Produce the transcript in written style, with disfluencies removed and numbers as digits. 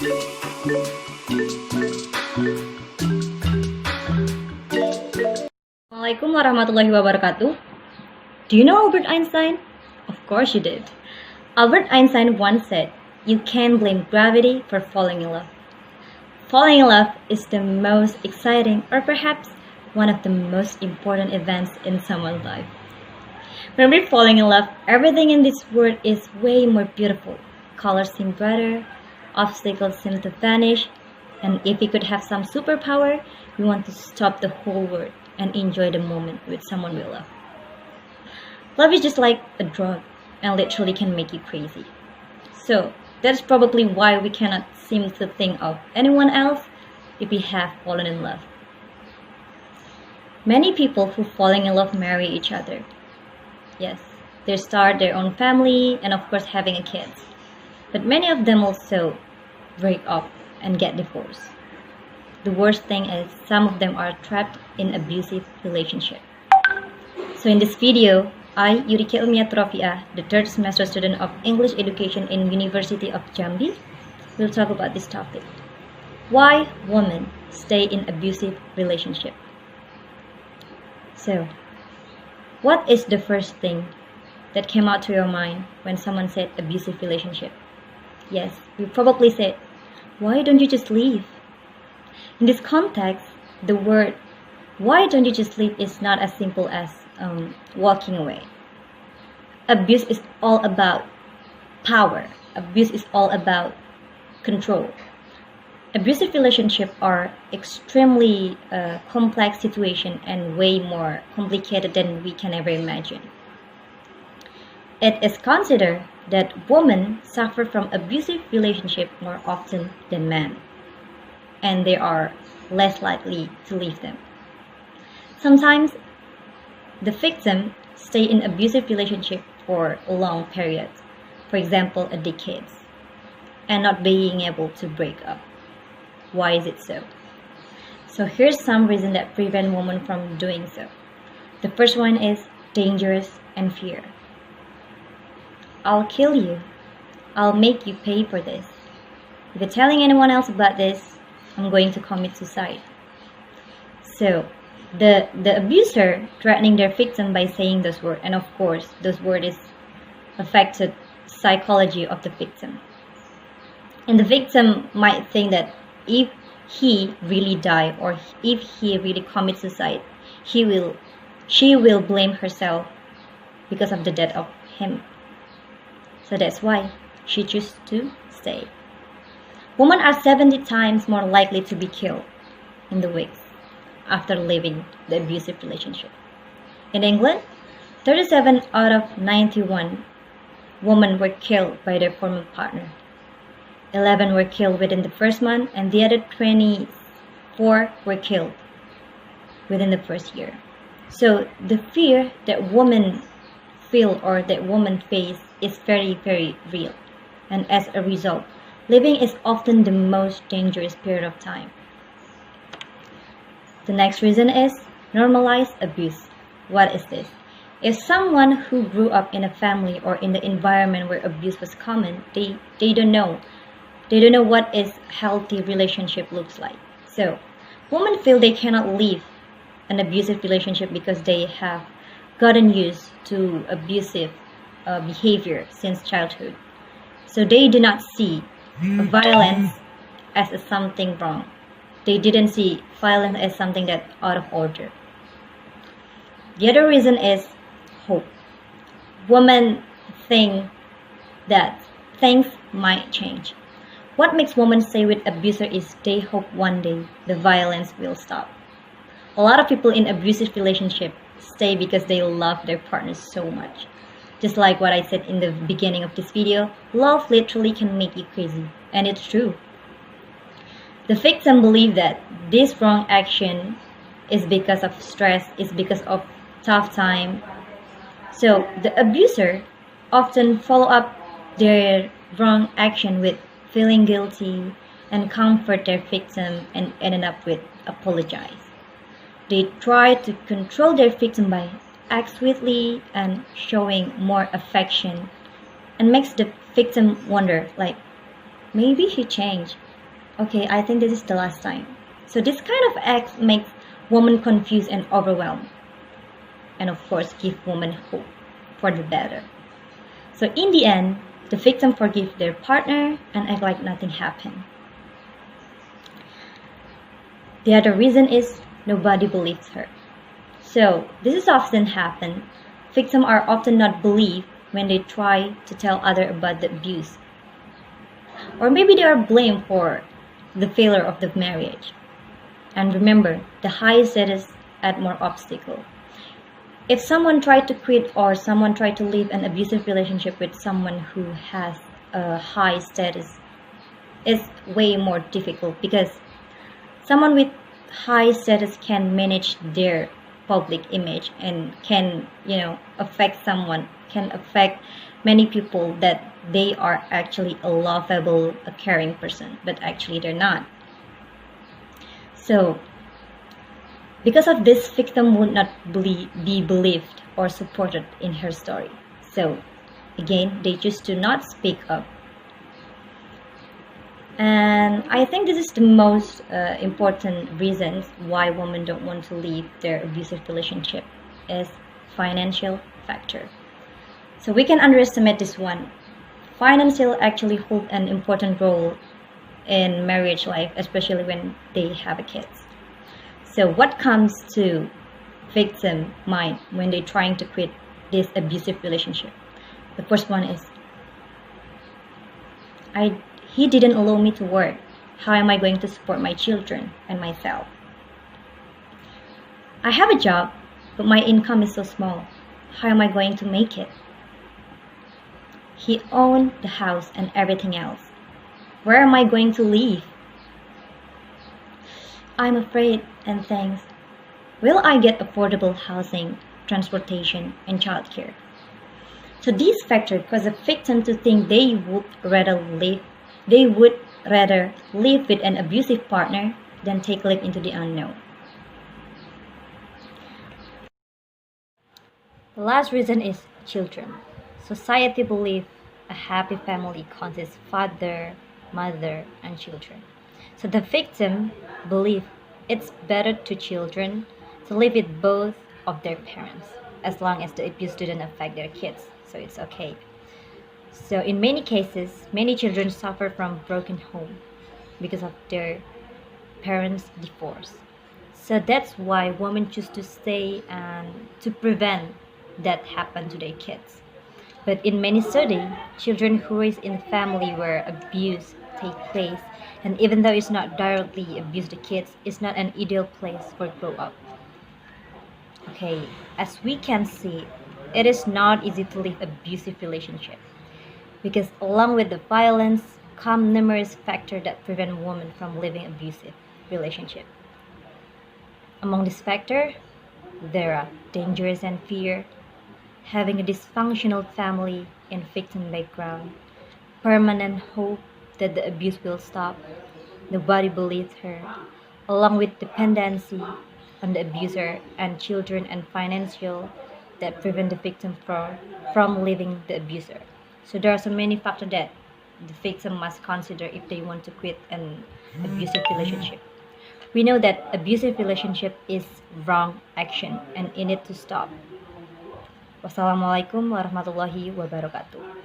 Assalamualaikum warahmatullahi wabarakatuh. Do you know Albert Einstein? Of course you did. Albert Einstein once said, "You can't blame gravity for falling in love." Falling in love is the most exciting, or perhaps one of the most important events in someone's life. When we're falling in love, everything in this world is way more beautiful. Colors seem brighter, obstacles seem to vanish, and if we could have some superpower, we want to stop the whole world and enjoy the moment with someone we love. Love is just like a drug and literally can make you crazy. So that's probably why we cannot seem to think of anyone else if we have fallen in love. Many people who falling in love marry each other. Yes, they start their own family and of course having a kids. But many of them also break up and get divorced. The worst thing is some of them are trapped in abusive relationship. So in this video, I, Yurike Ilmiyaturrofiah, the third semester student of English Education in University of Jambi, will talk about this topic. Why women stay in abusive relationship. So, what is the first thing that came out to your mind when someone said abusive relationship? Yes, you probably said, why don't you just leave? In this context, the word "why don't you just leave" is not as simple as walking away. Abuse is all about power. Abuse is all about control. Abusive relationships are extremely complex situation and way more complicated than we can ever imagine. It is considered that women suffer from abusive relationship more often than men, and they are less likely to leave them. Sometimes the victim stay in abusive relationship for long periods, for example a decade, and not being able to break up. Why is it so? So here's some reasons that prevent women from doing so. The first one is dangerous and fear. I'll kill you. I'll make you pay for this. If you're telling anyone else about this, I'm going to commit suicide. So the abuser threatening their victim by saying those words, and of course those words is affected psychology of the victim. And the victim might think that if he really die or if he really commits suicide, she will blame herself because of the death of him. So that's why she chooses to stay. Women are 70 times more likely to be killed in the weeks after leaving the abusive relationship. In England, 37 out of 91 women were killed by their former partner. 11 were killed within the first month, and the other 24 were killed within the first year. So the fear that women feel or that women face is very, very real. And as a result, living is often the most dangerous period of time. The next reason is normalized abuse. What is this? If someone who grew up in a family or in the environment where abuse was common, they don't know. They don't know what is healthy relationship looks like. So, women feel they cannot leave an abusive relationship because they have gotten used to abusive behavior since childhood. So they do not see violence as something wrong. They didn't see violence as something that's out of order. The other reason is hope. Women think that things might change. What makes women stay with abuser is they hope one day the violence will stop. A lot of people in abusive relationship stay because they love their partners so much. Just like what I said in the beginning of this video, love literally can make you crazy, and it's true. The victim believe that this wrong action is because of stress, is because of tough time. So the abuser often follow up their wrong action with feeling guilty and comfort their victim and ended up with apologize. They try to control their victim by act sweetly and showing more affection, and makes the victim wonder, like, maybe he changed, Okay, I think this is the last time. So this kind of act makes women confused and overwhelmed, and of course give women hope for the better. So in the end, the victim forgive their partner and act like nothing happened. The other reason is nobody believes her. So this is often happen. Victims are often not believed when they try to tell others about the abuse. Or maybe they are blamed for the failure of the marriage. And remember, the higher status add more obstacle. If someone tried to quit or someone tried to leave an abusive relationship with someone who has a high status, it's way more difficult because someone with high status can manage their public image and can, affect someone, can affect many people that they are actually a lovable, a caring person, but actually they're not. So, because of this, victim would not be believed or supported in her story. So, again, they choose to not speak up. And I think this is the most important reasons why women don't want to leave their abusive relationship is financial factor. So we can underestimate this one. Financial actually hold an important role in marriage life, especially when they have a kids. So what comes to victim mind when they're trying to quit this abusive relationship? The first one is, he didn't allow me to work. How am I going to support my children and myself? I have a job, but my income is so small. How am I going to make it? He owned the house and everything else. Where am I going to live? I'm afraid and thinks, will I get affordable housing, transportation, and childcare? So these factors cause a victim to think they would rather live with an abusive partner than take a leap into the unknown. The last reason is children. Society believes a happy family consists father, mother, and children. So the victim believes it's better to children to live with both of their parents as long as the abuse didn't affect their kids. So it's okay. So in many cases, many children suffer from broken home because of their parents' divorce. So that's why women choose to stay and to prevent that happen to their kids. But in many studies, children who raised in a family where abuse take place, and even though it's not directly abuse the kids, it's not an ideal place for grow up. Okay, as we can see, it is not easy to live abusive relationship because along with the violence come numerous factors that prevent women from living abusive relationship. Among these factors, there are dangers and fear, having a dysfunctional family and victim background, permanent hope that the abuse will stop, nobody believes her, along with dependency on the abuser and children and financial that prevent the victim from leaving the abuser. So there are so many factors that the victim must consider if they want to quit an abusive relationship. We know that abusive relationship is wrong action and it need to stop. Wassalamualaikum warahmatullahi wabarakatuh.